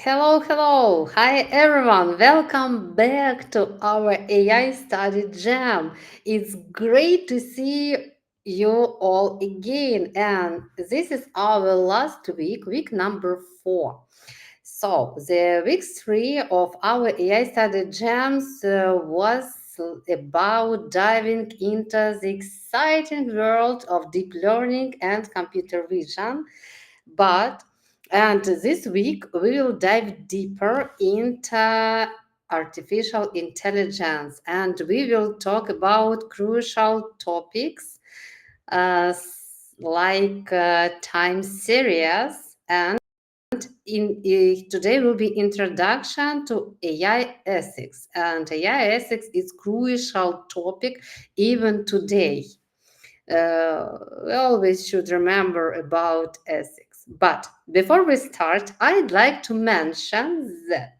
Hello, hello. Hi, everyone. Welcome back to our AI Study Jam. It's great to see you all again. And this is our last week, week number 4. So, the week 3 of our AI Study Jams was about diving into the exciting world of deep learning and computer vision. But and this week we will dive deeper into artificial intelligence and we will talk about crucial topics like time series and today will be introduction to AI ethics, and AI ethics is crucial topic even today. We always should remember about ethics. But before we start, I'd like to mention that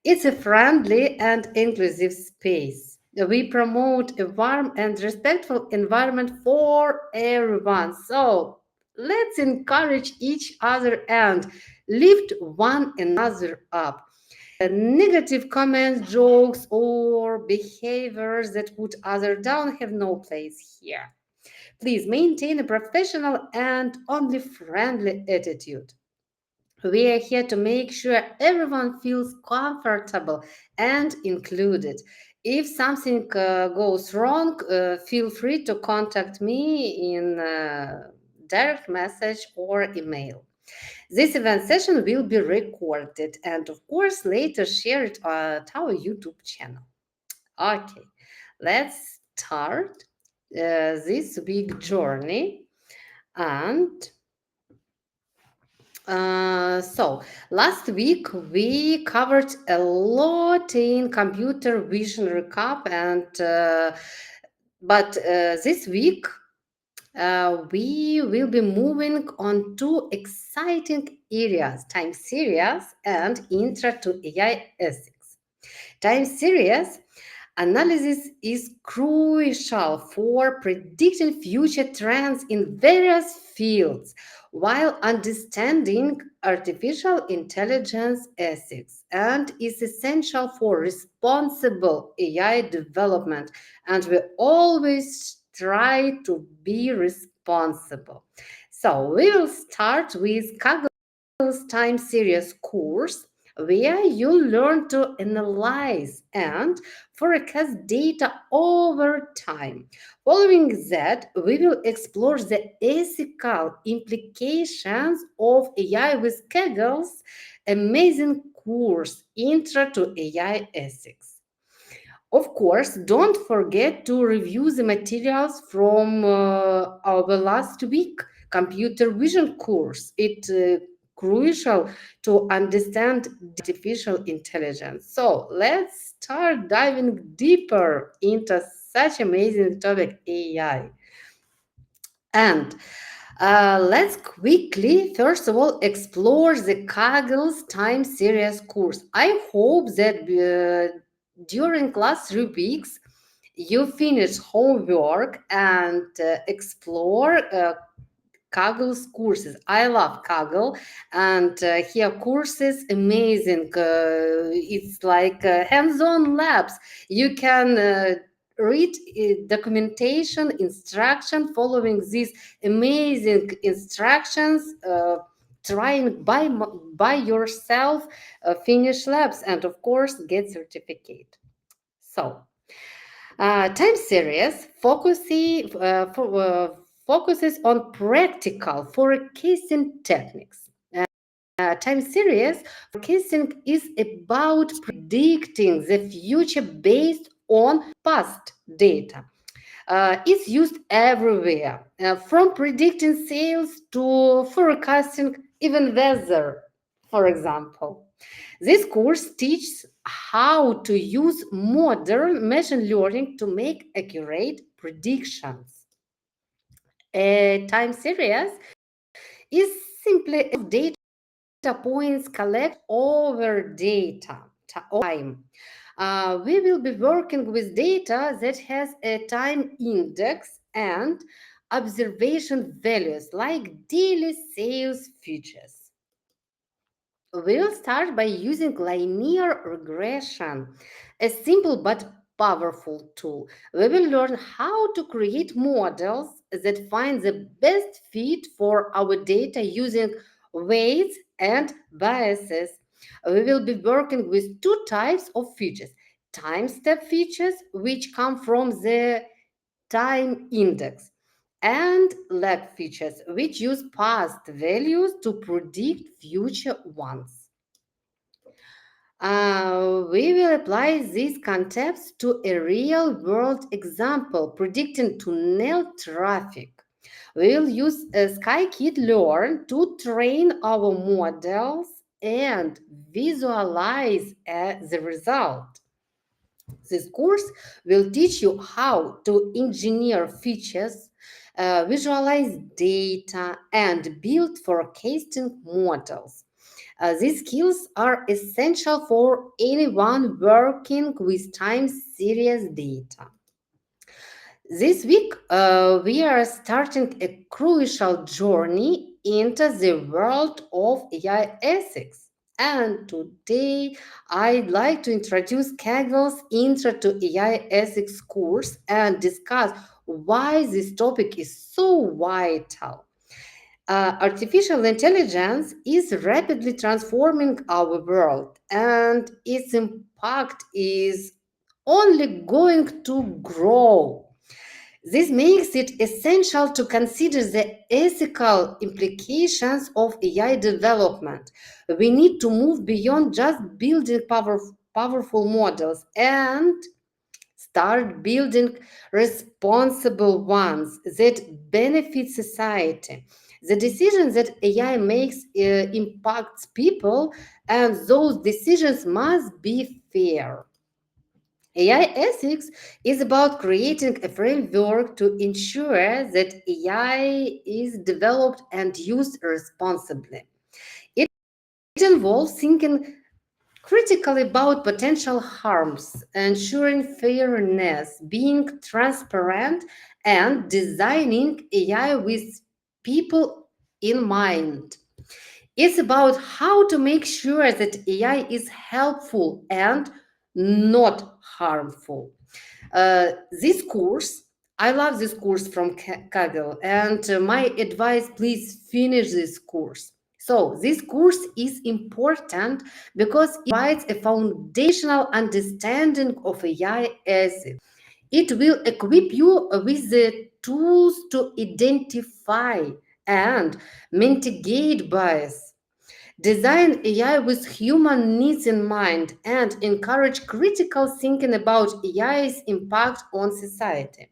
it's a friendly and inclusive space. We promote a warm and respectful environment for everyone. So let's encourage each other and lift one another up. Negative comments, jokes, or behaviors that put others down have no place here. Please maintain a professional and only friendly attitude. We are here to make sure everyone feels comfortable and included. If something goes wrong, feel free to contact me in direct message or email. This event session will be recorded and, of course, later shared at our YouTube channel. Okay, let's start this big journey. And so last week we covered a lot in computer vision recap, and but this week we will be moving on two exciting areas: time series and intro to AI ethics. Time series analysis is crucial for predicting future trends in various fields, while understanding artificial intelligence ethics and is essential for responsible AI development. And we always try to be responsible. So we will start with Kaggle's time series course, where you learn to analyze and forecast data over time. Following that, we will explore the ethical implications of AI with Kaggle's amazing course, Intro to AI Ethics. Of course, don't forget to review the materials from our last week computer vision course. It's crucial to understand artificial intelligence. So let's start diving deeper into such amazing topic AI. And let's quickly, first of all, explore the Kaggle's time series course. I hope that during last 3 weeks you finish homework and explore Kaggle's courses. I love Kaggle, and here courses amazing. It's like hands-on labs. You can read documentation, instruction, following these amazing instructions. Trying by yourself, finish labs, and of course get certificate. So time series focuses on practical forecasting techniques. Time series forecasting is about predicting the future based on past data. It's used everywhere, from predicting sales to forecasting even weather, for example. This course teaches how to use modern machine learning to make accurate predictions. A time series is simply a data points collect over data time. We will be working with data that has a time index and observation values like daily sales futures. We'll start by using linear regression, a simple but powerful tool. We will learn how to create models that find the best fit for our data using weights and biases. We will be working with two types of features: time step features, which come from the time index, and lag features, which use past values to predict future ones. We will apply these concepts to a real world example predicting tunnel traffic. We will use a scikit-learn to train our models and visualize the result. This course will teach you how to engineer features, visualize data, and build forecasting models. These skills are essential for anyone working with time series data. This week, we are starting a crucial journey into the world of AI ethics. And today, I'd like to introduce Kaggle's Intro to AI Ethics course and discuss why this topic is so vital. Artificial intelligence is rapidly transforming our world, and its impact is only going to grow. This makes it essential to consider the ethical implications of AI development. We need to move beyond just building powerful models and start building responsible ones that benefit society. The decisions that AI makes impacts people, and those decisions must be fair. AI ethics is about creating a framework to ensure that AI is developed and used responsibly. It involves thinking critically about potential harms, ensuring fairness, being transparent, and designing AI with people in mind. It's about how to make sure that AI is helpful and not harmful. This course, I love this course from Kaggle, and my advice: please finish this course. So, this course is important because it provides a foundational understanding of AI ethics. It will equip you with the tools to identify and mitigate bias, design AI with human needs in mind, and encourage critical thinking about AI's impact on society.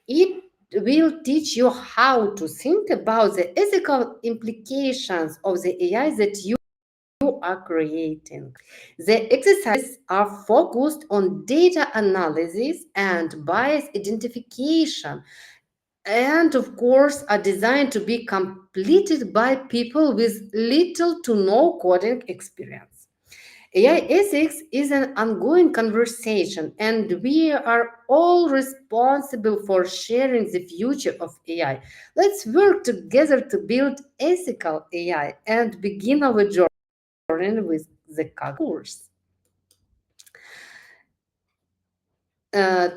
It will teach you how to think about the ethical implications of the AI that you are creating. The exercises are focused on data analysis and bias identification, and of course are designed to be completed by people with little to no coding experience. AI ethics is an ongoing conversation, and we are all responsible for sharing the future of AI. Let's work together to build ethical AI and begin our journey with the course.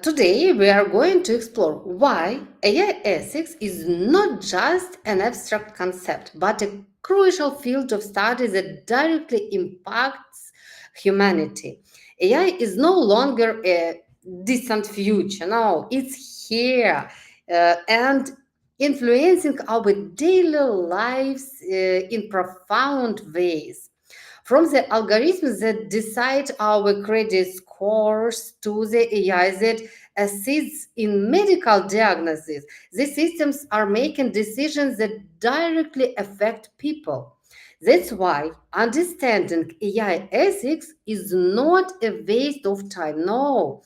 Today, we are going to explore why AI ethics is not just an abstract concept, but a crucial field of study that directly impacts humanity. AI is no longer a distant future, no, it's here and influencing our daily lives in profound ways. From the algorithms that decide our credit scores to the AI that assists in medical diagnosis, these systems are making decisions that directly affect people. That's why understanding AI ethics is not a waste of time. No,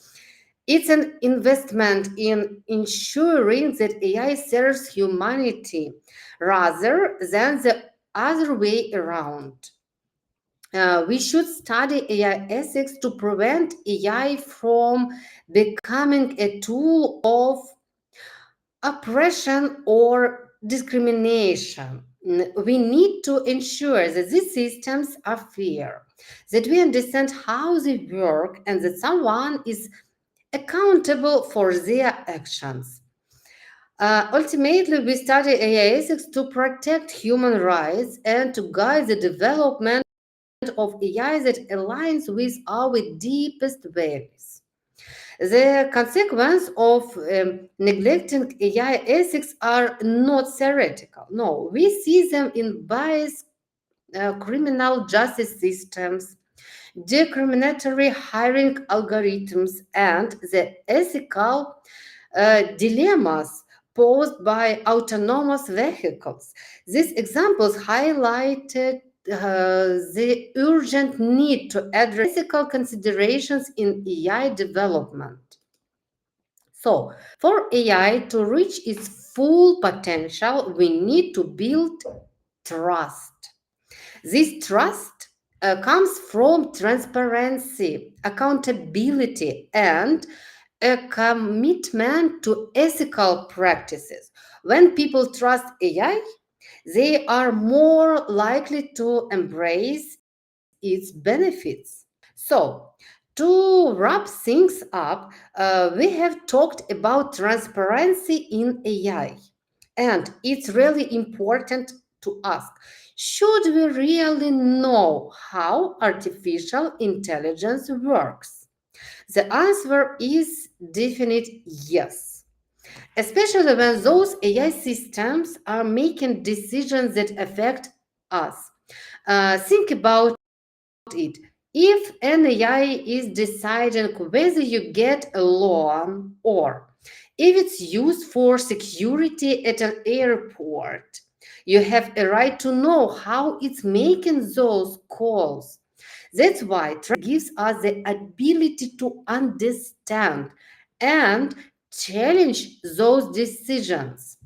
it's an investment in ensuring that AI serves humanity rather than the other way around. We should study AI ethics to prevent AI from becoming a tool of oppression or discrimination. We need to ensure that these systems are fair, that we understand how they work, and that someone is accountable for their actions. Ultimately, we study AI ethics to protect human rights and to guide the development of AI that aligns with our deepest values. The consequence of neglecting AI ethics are not theoretical. No, we see them in biased criminal justice systems, discriminatory hiring algorithms, and the ethical dilemmas posed by autonomous vehicles. These examples highlighted the urgent need to address ethical considerations in AI development. So, for AI to reach its full potential, we need to build trust. This trust comes from transparency, accountability, and a commitment to ethical practices. When people trust AI, they are more likely to embrace its benefits. So, to wrap things up, we have talked about transparency in AI, and it's really important to ask, should we really know how artificial intelligence works? The answer is definite yes, especially when those AI systems are making decisions that affect us. Think about it. If an AI is deciding whether you get a loan or if it's used for security at an airport, you have a right to know how it's making those calls. That's why trust gives us the ability to understand and challenge those decisions.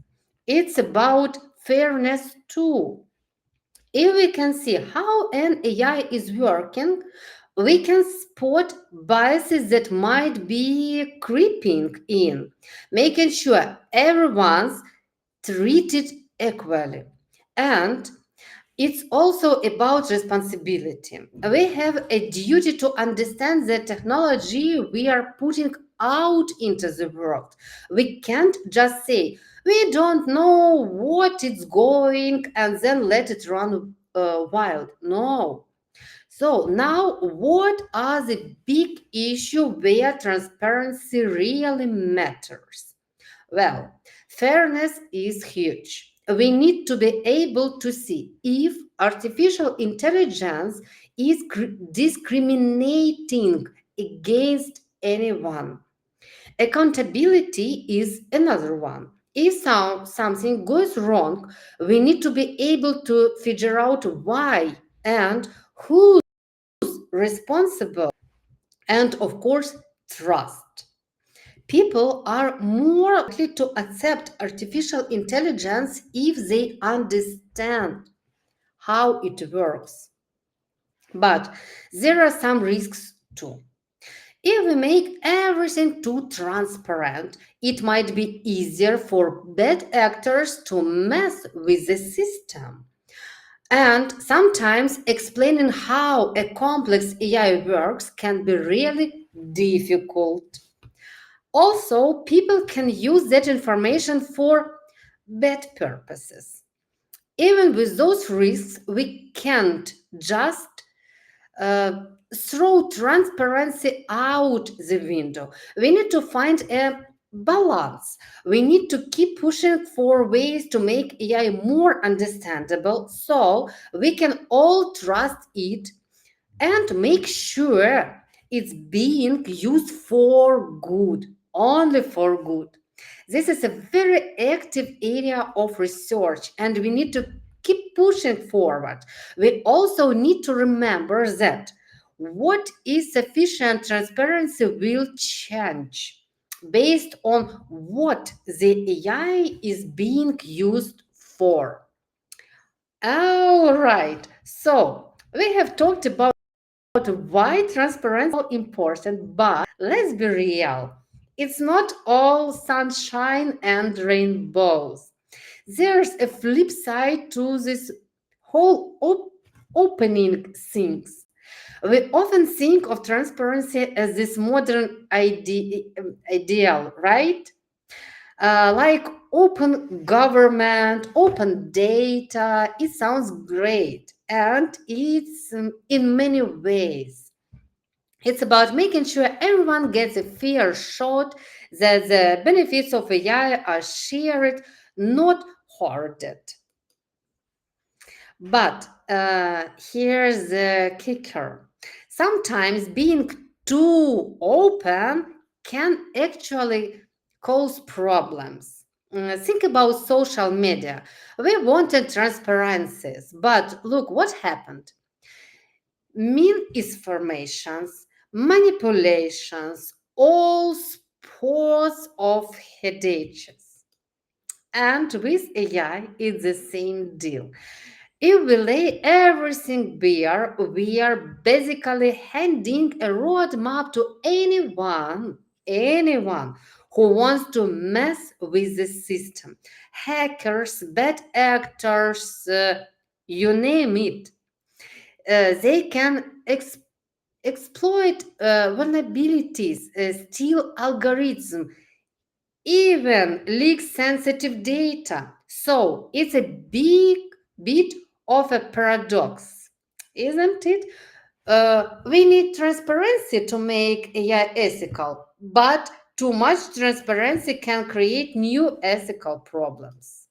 It's about fairness too. If we can see how an AI is working, we can spot biases that might be creeping in, making sure everyone's treated equally. And it's also about responsibility. We have a duty to understand the technology we are putting out into the world. We can't just say, we don't know what it's going and then let it run wild. No. So now, what are the big issues where transparency really matters? Well, fairness is huge. We need to be able to see if artificial intelligence is discriminating against anyone. Accountability is another one. If something goes wrong, we need to be able to figure out why and who's responsible. And of course, trust. People are more likely to accept artificial intelligence if they understand how it works. But there are some risks too. If we make everything too transparent, it might be easier for bad actors to mess with the system. And sometimes explaining how a complex AI works can be really difficult. Also, people can use that information for bad purposes. Even with those risks, we can't just uh, throw transparency out the window. We need to find a balance. We need to keep pushing for ways to make AI more understandable so we can all trust it and make sure it's being used for good, only for good. This is a very active area of research, and we need to keep pushing forward. We also need to remember that what is sufficient transparency will change based on what the AI is being used for. All right, so we have talked about why transparency is so important, but let's be real. It's not all sunshine and rainbows. There's a flip side to this whole opening things. We often think of transparency as this modern ideal, right? Like open government, open data, it sounds great. And it's in many ways. It's about making sure everyone gets a fair shot, that the benefits of AI are shared, not hoarded. But here's the kicker. Sometimes being too open can actually cause problems. Think about social media. We wanted transparencies, but look what happened. Misinformations, manipulations, all sports of headaches. And with AI, it's the same deal. If we lay everything bare, we are basically handing a roadmap to anyone who wants to mess with the system. Hackers, bad actors, you name it. They can exploit vulnerabilities, steal algorithms, even leak sensitive data. So it's a big bit of a paradox, isn't it? We need transparency to make AI ethical, but too much transparency can create new ethical problems.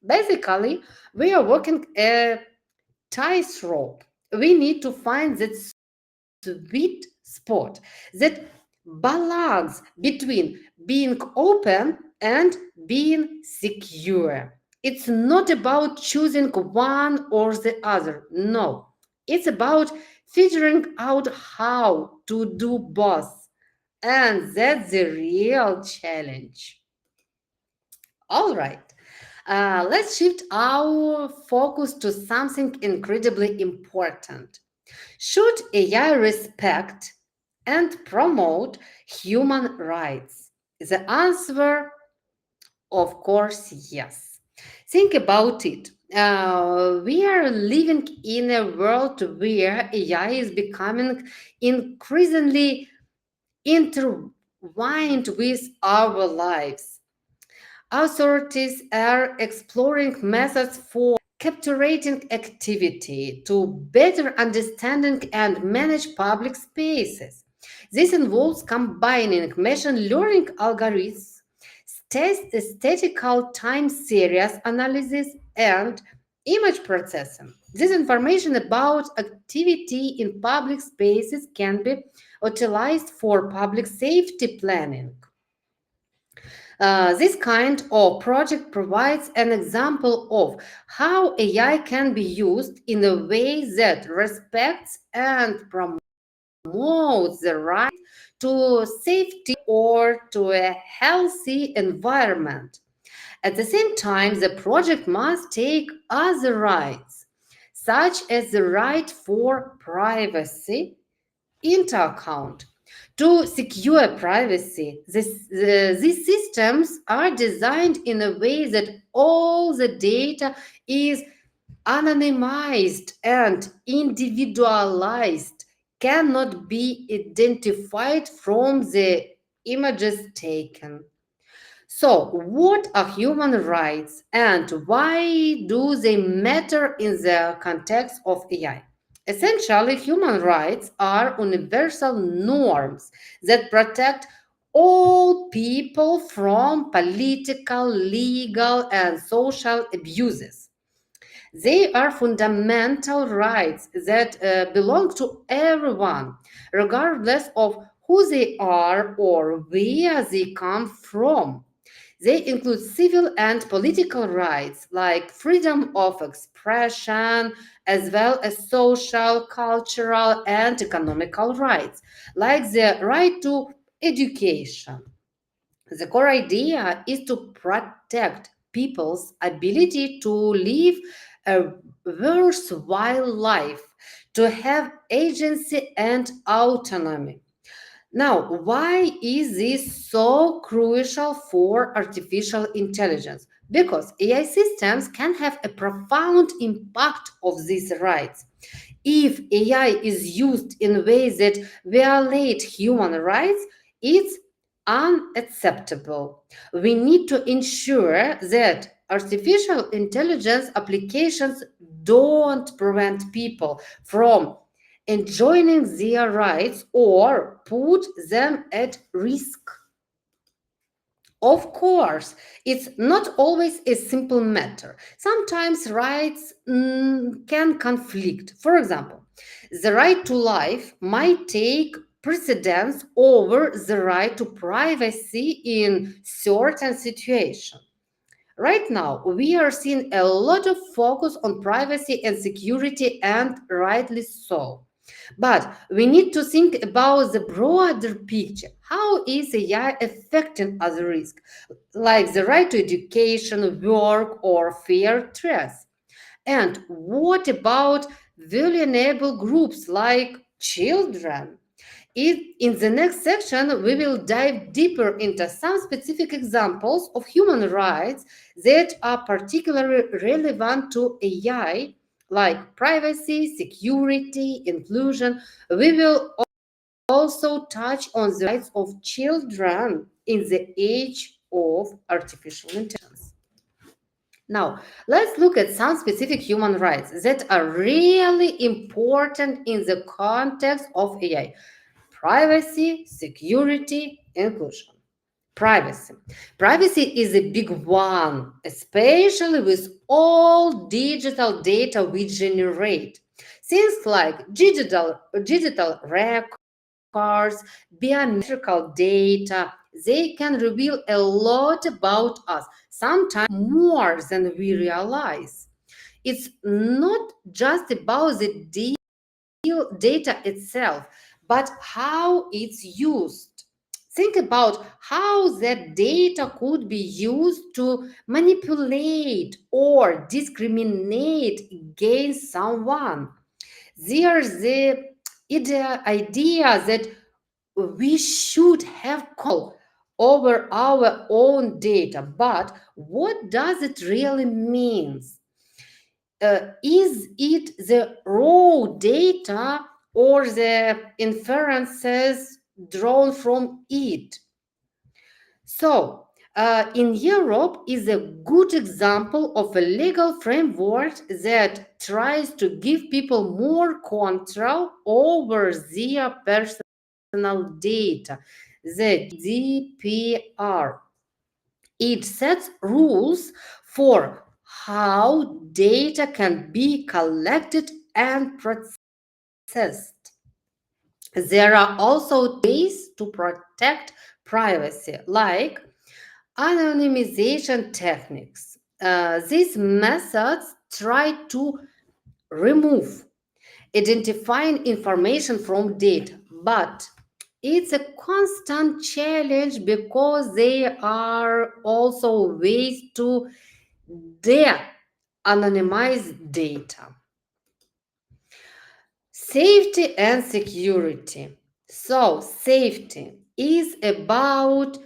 Basically, we are walking a tightrope. We need to find that sweet spot, that balance between being open and being secure. It's not about choosing one or the other. No, it's about figuring out how to do both. And that's the real challenge. All right. Let's shift our focus to something incredibly important. Should AI respect and promote human rights? The answer, of course, yes. Think about it. We are living in a world where AI is becoming increasingly intertwined with our lives. Authorities are exploring methods for capturing activity to better understanding and manage public spaces. This involves combining machine learning algorithms, statistical time series analysis, and image processing. This information about activity in public spaces can be utilized for public safety planning. This kind of project provides an example of how AI can be used in a way that respects and promotes the right to safety or to a healthy environment. At the same time, the project must take other rights, such as the right for privacy, into account. To secure privacy, these systems are designed in a way that all the data is anonymized and individualized, cannot be identified from the images taken. So, what are human rights and why do they matter in the context of AI? Essentially, human rights are universal norms that protect all people from political, legal, and social abuses. They are fundamental rights that belong to everyone, regardless of who they are or where they come from. They include civil and political rights like freedom of expression, as well as social, cultural, and economical rights, like the right to education. The core idea is to protect people's ability to live a worthwhile life, to have agency and autonomy. Now, why is this so crucial for artificial intelligence? Because AI systems can have a profound impact of these rights. If AI is used in ways that violate human rights, it's unacceptable. We need to ensure that artificial intelligence applications don't prevent people from enjoying their rights or put them at risk. Of course, it's not always a simple matter. Sometimes rights can conflict. For example, the right to life might take precedence over the right to privacy in certain situations. Right now, we are seeing a lot of focus on privacy and security, and rightly so. But we need to think about the broader picture. How is AI affecting other risks, like the right to education, work, or fair trade? And what about vulnerable groups like children? In the next section, we will dive deeper into some specific examples of human rights that are particularly relevant to AI, like privacy, security, inclusion. We will also touch on the rights of children in the age of artificial intelligence. Now, let's look at some specific human rights that are really important in the context of AI. Privacy, security, inclusion. Privacy. Privacy is a big one, especially with all digital data we generate. Things like digital records, biometrical data, they can reveal a lot about us, sometimes more than we realize. It's not just about the data itself, but how it's used. Think about how that data could be used to manipulate or discriminate against someone. There's the idea that we should have control over our own data, but what does it really mean? Is it the raw data or the inferences drawn from it? So, in Europe is a good example of a legal framework that tries to give people more control over their personal data, the GDPR. It sets rules for how data can be collected and processed. There are also ways to protect privacy, like anonymization techniques. These methods try to remove identifying information from data, but it's a constant challenge because there are also ways to de-anonymize data. Safety and security. So, safety is about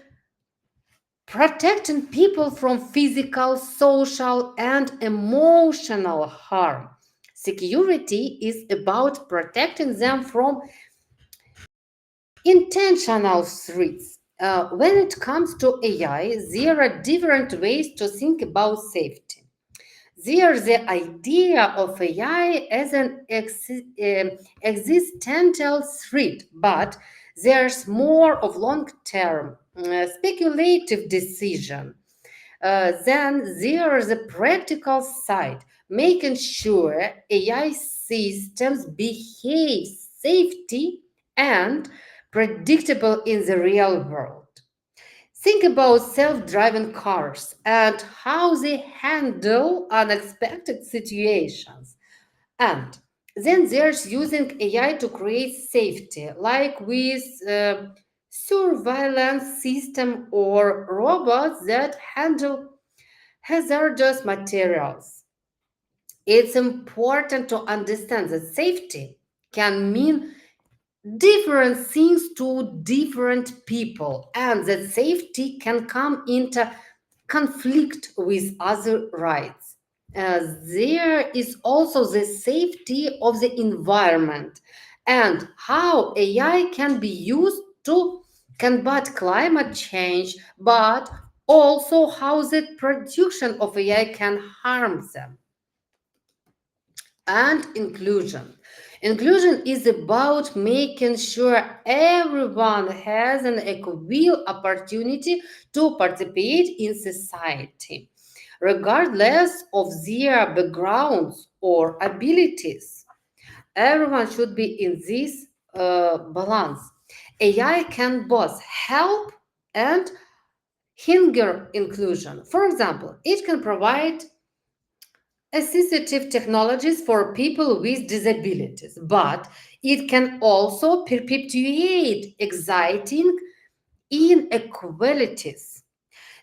protecting people from physical, social, and emotional harm. Security is about protecting them from intentional threats. When it comes to AI, there are different ways to think about safety. There's the idea of AI as an existential threat, but there's more of long-term speculative decision. Then there's a practical side, making sure AI systems behave safety and predictable in the real world. Think about self-driving cars and how they handle unexpected situations. And then there's using AI to create safety, like with surveillance system or robots that handle hazardous materials. It's important to understand that safety can mean different things to different people, and that safety can come into conflict with other rights. There is also the safety of the environment and how AI can be used to combat climate change, but also how the production of AI can harm them. And inclusion. Inclusion is about making sure everyone has an equal opportunity to participate in society, regardless of their backgrounds or abilities. Everyone should be in this balance. AI can both help and hinder inclusion. For example, it can provide assistive technologies for people with disabilities, but it can also perpetuate exciting inequalities.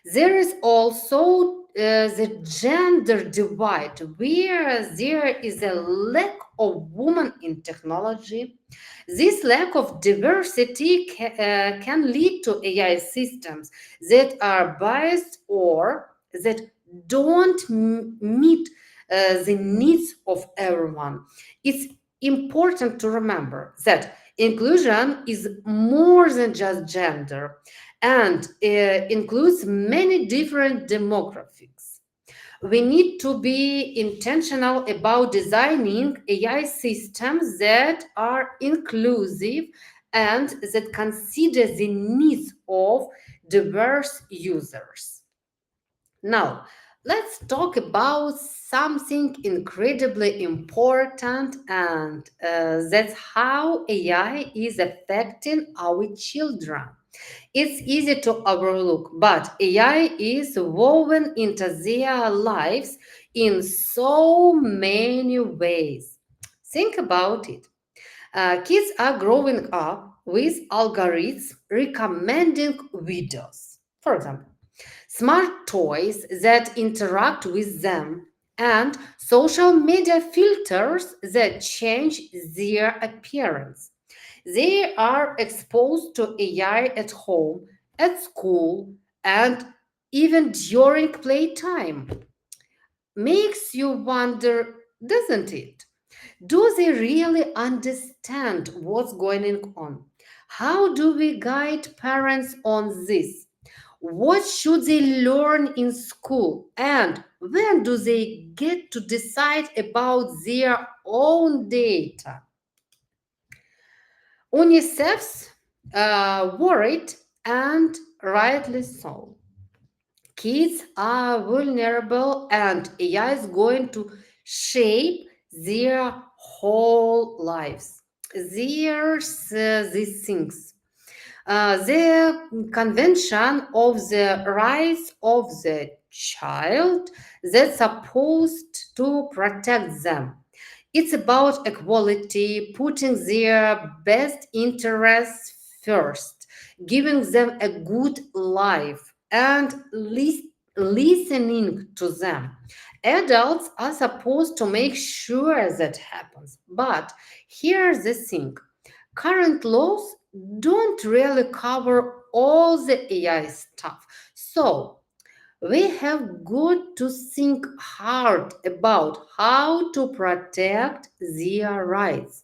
There is also the gender divide, where there is a lack of women in technology. This lack of diversity can lead to AI systems that are biased or that don't meet the needs of everyone. It's important to remember that inclusion is more than just gender and includes many different demographics. We need to be intentional about designing AI systems that are inclusive and that consider the needs of diverse users. Now, let's talk about something incredibly important, and that's how AI is affecting our children. It's easy to overlook, but AI is woven into their lives in so many ways. Think about it. Kids are growing up with algorithms recommending videos. For example, smart toys that interact with them, and social media filters that change their appearance. They are exposed to AI at home, at school, and even during playtime. Makes you wonder, doesn't it? Do they really understand what's going on? How do we guide parents on this? What should they learn in school? And when do they get to decide about their own data? UNICEF's worried, and rightly so. Kids are vulnerable, and AI is going to shape their whole lives. There's these things. The Convention of the Rights of the Child that's supposed to protect them. It's about equality, putting their best interests first, giving them a good life, and listening to them. Adults are supposed to make sure that happens. But here's the thing, current laws don't really cover all the AI stuff. So we have got to think hard about how to protect their rights.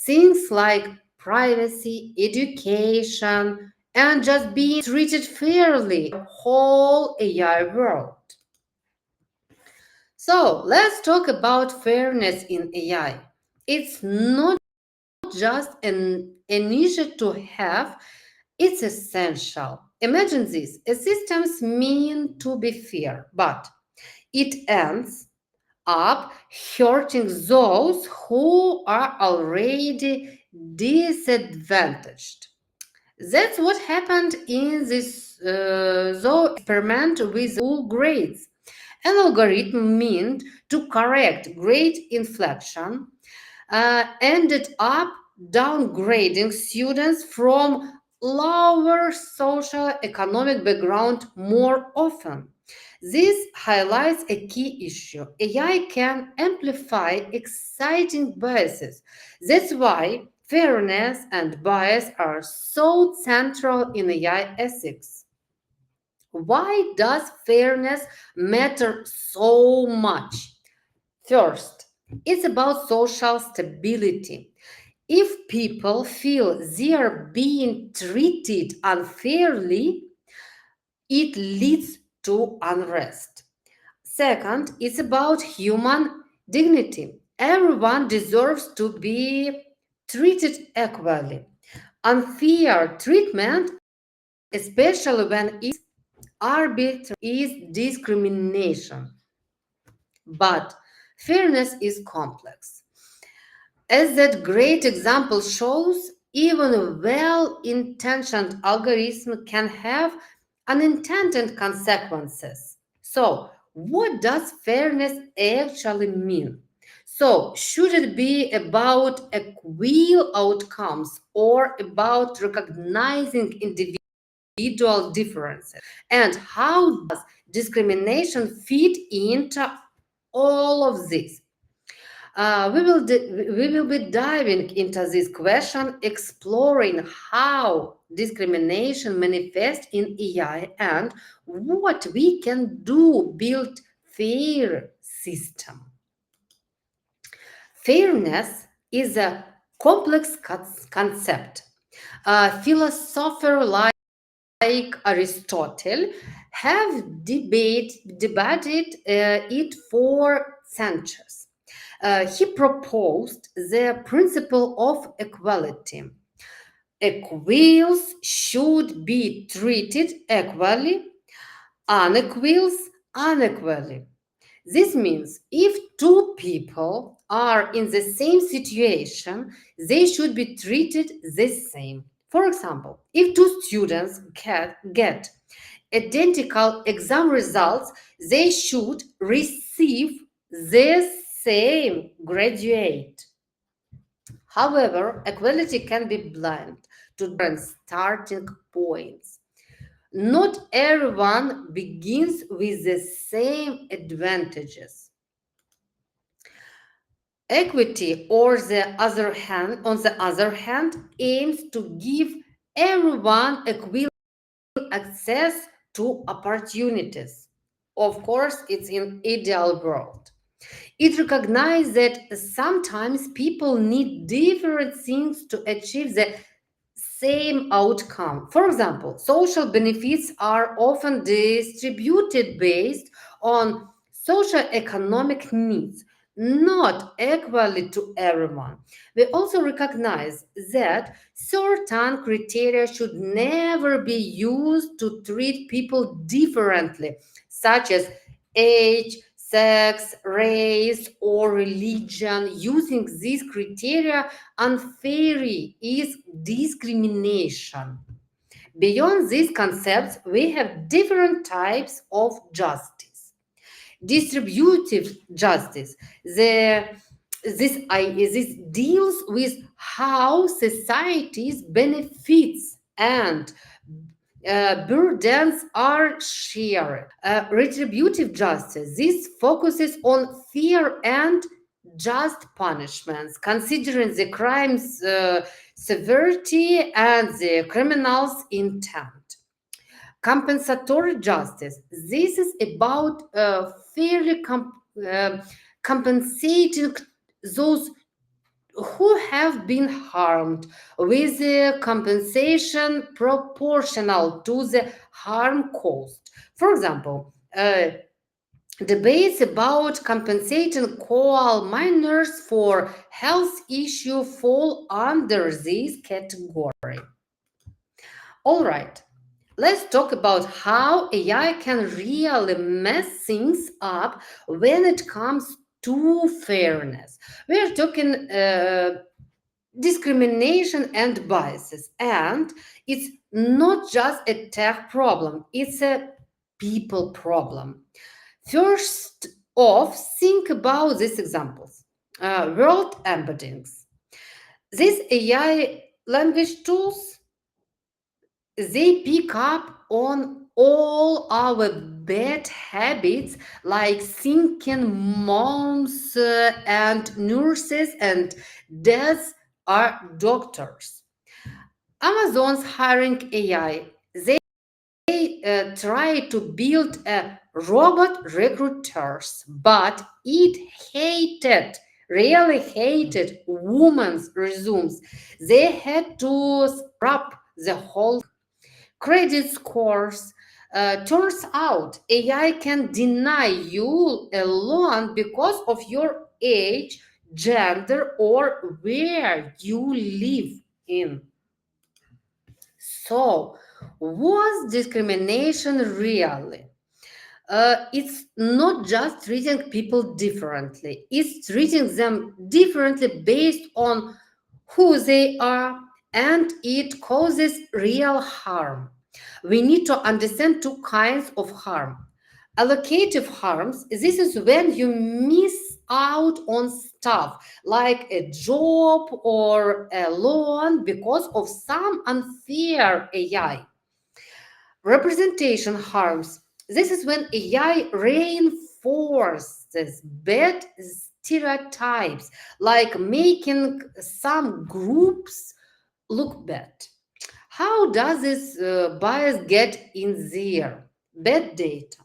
Things like privacy, education, and just being treated fairly in the whole AI world. So let's talk about fairness in AI. It's not just an issue to have, it's essential. Imagine this, a system's meant to be fair, but it ends up hurting those who are already disadvantaged. That's what happened in this though experiment with school grades. An algorithm meant to correct grade inflection ended up downgrading students from lower social economic background more often. This highlights a key issue. AI can amplify exciting biases. That's why Fairness and bias are so central in AI ethics. Why does fairness matter so much? First, it's about social stability. If people feel they are being treated unfairly, it leads to unrest. Second, it's about human dignity. Everyone deserves to be treated equally. Unfair treatment, especially when it's arbitrary, is discrimination. But fairness is complex. As that great example shows, even a well intentioned algorithm can have unintended consequences. So, what does fairness actually mean? So, should it be about equal outcomes or about recognizing individual differences? And how does discrimination fit into all of this? We will be diving into this question, exploring how discrimination manifests in AI and what we can do build fair system. Fairness is a complex concept. A philosopher like Aristotle have debated it for centuries. He proposed the principle of equality. Equals should be treated equally, unequals unequally. This means if two people are in the same situation, they should be treated the same. For example, if two students get identical exam results, they should receive the same graduate. However, equality can be blind to different starting points. Not everyone begins with the same advantages. Equity, on the other hand, aims to give everyone equal access to opportunities. Of course, it's in ideal world. It recognizes that sometimes people need different things to achieve the same outcome. For example, social benefits are often distributed based on socio-economic needs, not equally to everyone. We also recognize that certain criteria should never be used to treat people differently, such as age, sex, race, or religion. Using these criteria unfairly is discrimination. Beyond these concepts, we have different types of justice. Distributive justice. This deals with how society's benefits and burdens are shared. Retributive justice. This focuses on fair and just punishments, considering the crime's severity and the criminal's intent. Compensatory justice. This is about fairly compensating those who have been harmed with a compensation proportional to the harm caused. For example, debates about compensating coal miners for health issue fall under this category. All right, let's talk about how AI can really mess things up when it comes to fairness. We are talking discrimination and biases, and it's not just a tech problem, it's a people problem. First off, think about these examples. Word embeddings. These AI language tools, they pick up on all our bad habits like thinking moms and nurses and dads are doctors. Amazon's hiring AI. They try to build a robot recruiters, but it hated, really hated women's resumes. They had to scrap the whole credit scores. Turns out AI can deny you a loan because of your age, gender, or where you live in. So, was discrimination really? It's not just treating people differently, it's treating them differently based on who they are, and it causes real harm. We need to understand two kinds of harm. Allocative harms, this is when you miss out on stuff like a job or a loan because of some unfair AI. Representation harms, this is when AI reinforces bad stereotypes, like making some groups look bad. How does this bias get in there? Bad data.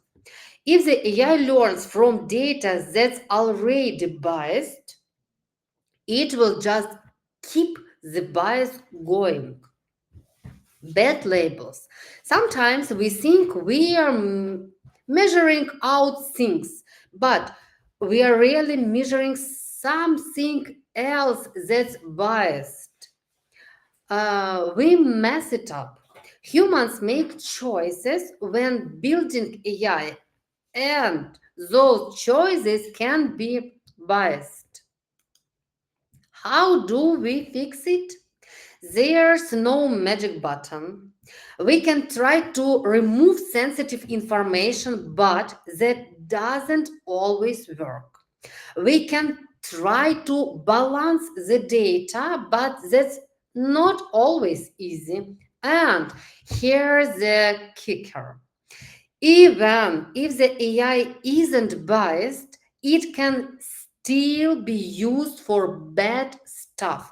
If the AI learns from data that's already biased, it will just keep the bias going. Bad labels. Sometimes we think we are measuring out things, but we are really measuring something else that's biased. We mess it up. Humans make choices when building AI, and those choices can be biased. How do we fix it? There's no magic button. We can try to remove sensitive information, but that doesn't always work. We can try to balance the data, but that's not always easy. And here's the kicker: even if the AI isn't biased, it can still be used for bad stuff,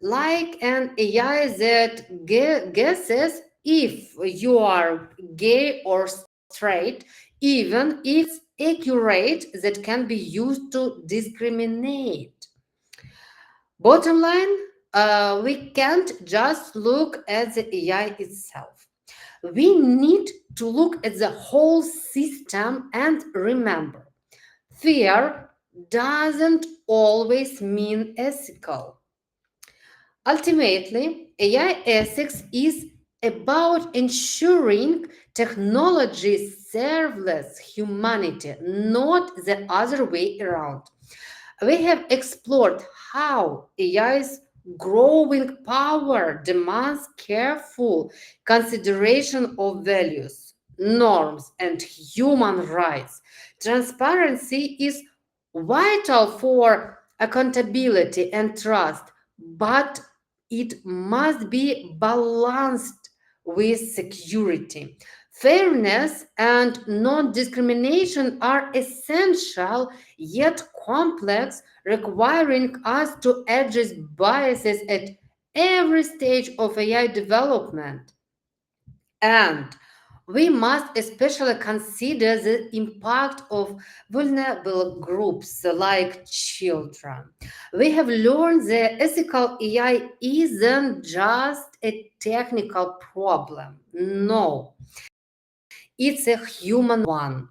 like an AI that guesses if you are gay or straight, even if it's accurate, that can be used to discriminate. Bottom line, we can't just look at the AI itself. We need to look at the whole system and remember, fear doesn't always mean ethical. Ultimately, AI ethics is about ensuring technology serves humanity, not the other way around. We have explored how AI's growing power demands careful consideration of values, norms, and human rights. Transparency is vital for accountability and trust, but it must be balanced with security. Fairness and non discrimination are essential yet complex, requiring us to address biases at every stage of AI development. And we must especially consider the impact of vulnerable groups like children. We have learned that ethical AI isn't just a technical problem. No, it's a human one,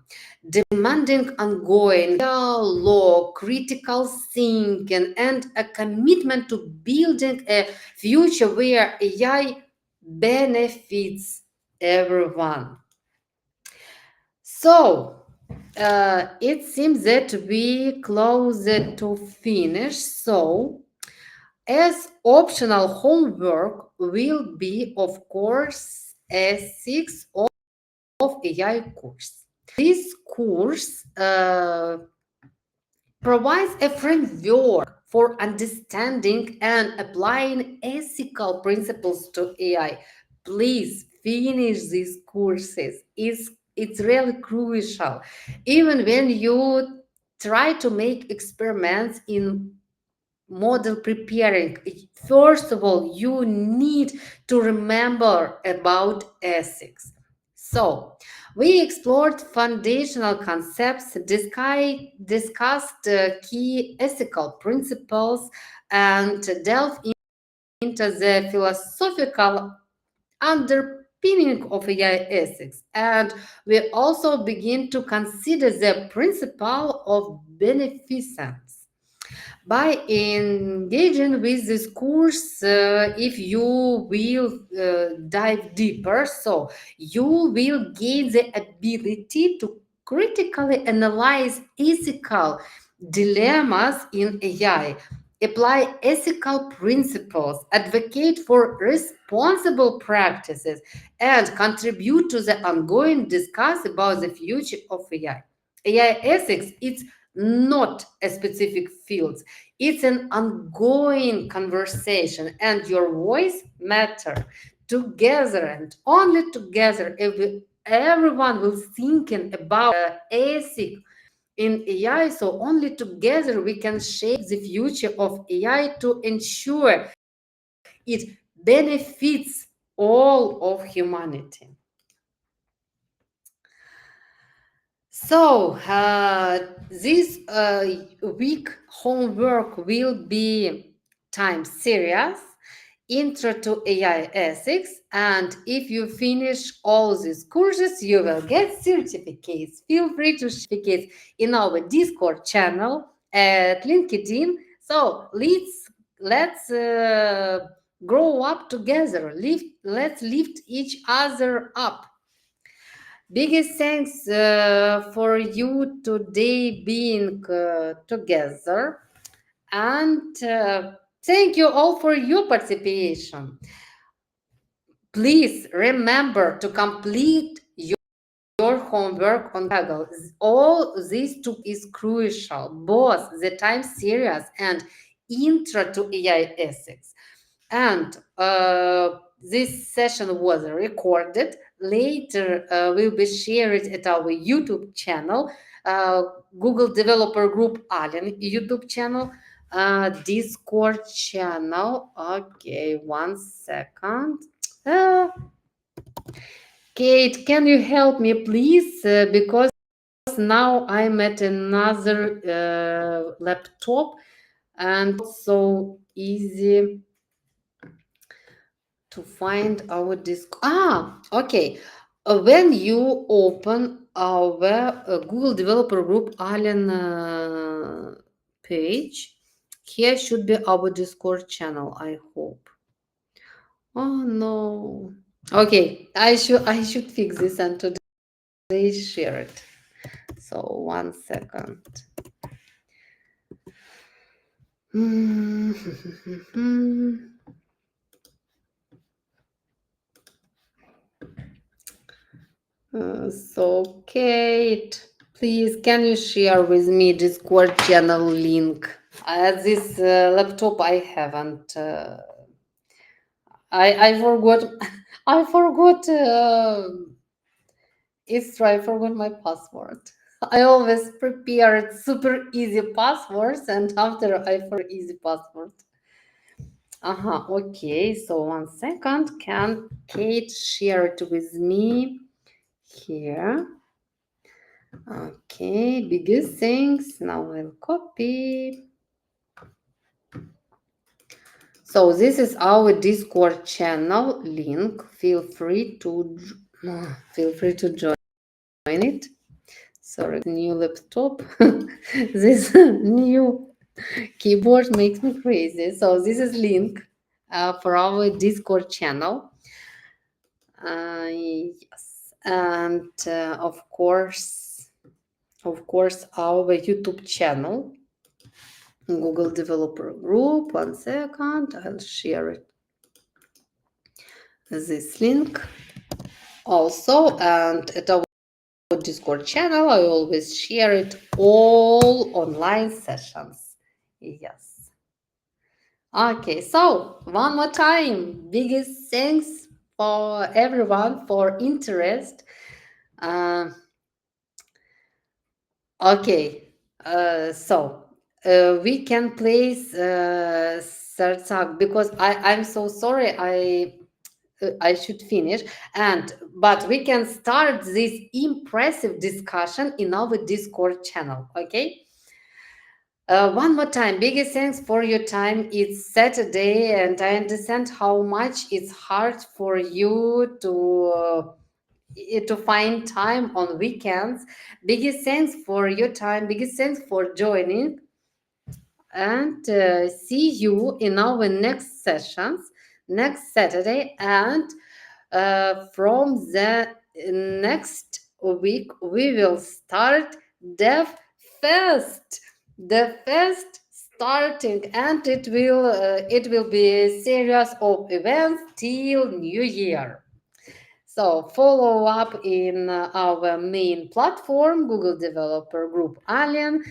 demanding ongoing dialogue, critical thinking, and a commitment to building a future where AI benefits everyone. So, it seems that we close it to finish. So, as optional homework will be, of course, ethics of AI course. This course provides a framework for understanding and applying ethical principles to AI. Please finish these courses. It's really crucial. Even when you try to make experiments in model preparing, first of all, you need to remember about ethics. So, we explored foundational concepts, discussed key ethical principles, and delved into the philosophical underpinning of AI ethics. And we also begin to consider the principle of beneficence. By engaging with this course, if you will dive deeper, so you will gain the ability to critically analyze ethical dilemmas in AI, apply ethical principles, advocate for responsible practices, and contribute to the ongoing discussion about the future of AI. AI ethics, it's not a specific field. It's an ongoing conversation, and your voice matter. Together and only together, if everyone will thinking about ethic in AI, so only together we can shape the future of AI to ensure it benefits all of humanity. So, this week homework will be time series, intro to AI ethics, and if you finish all these courses, you will get certificates. Feel free to share certificates in our Discord channel at LinkedIn. So let's grow up together. Let's lift each other up. Biggest thanks for you today being together, and thank you all for your participation. Please remember to complete your homework on Kaggle. All this took is crucial, both the time series and intro to AI ethics. And this session was recorded. Later, will be shared at our YouTube channel, uh, Google Developer Group Ahlen YouTube channel, Discord channel. Okay, 1 second. Uh, Kate, can you help me, please? Because now I'm at another laptop and so easy to find our disk. Okay. When you open our Google Developer Group Allen page, here should be our Discord channel, I hope. Oh no. Okay, I should fix this and today share it. So 1 second. So, Kate, please, can you share with me Discord channel link? This laptop I haven't. I forgot. I forgot. I forgot my password. I always prepared super easy passwords, and after I forgot easy password. Okay. So 1 second. Can Kate share it with me here? Okay, biggest things. Now I'll copy. So this is our Discord channel link. Feel free to join it. Sorry, new laptop. This new keyboard makes me crazy. So this is link for our Discord channel. Yes, and of course, our YouTube channel, Google Developer Group. 1 second, I'll share it. This link also, and at our Discord channel, I always share it all online sessions. Yes. Okay, so one more time, biggest thanks for everyone for interest. Uh, okay, so we can place Sarsak, because I'm so sorry, I should finish, and but we can start this impressive discussion in our Discord channel. Okay. One more time, biggest thanks for your time. It's Saturday, and I understand how much it's hard for you to find time on weekends. Biggest thanks for your time. Biggest thanks for joining, and see you in our next sessions next Saturday. And from the next week, we will start Dev Fest. The fest starting, and it will be a series of events till New Year. So follow up in our main platform, Google Developer Group Alien.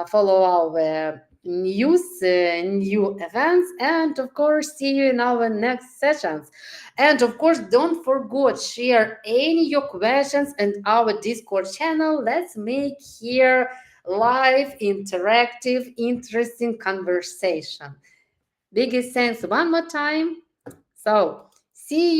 Follow our news, new events, and of course, see you in our next sessions. And of course, don't forget, share any your questions and our Discord channel. Let's make here live, interactive, interesting conversation. Biggest thanks one more time. So see you.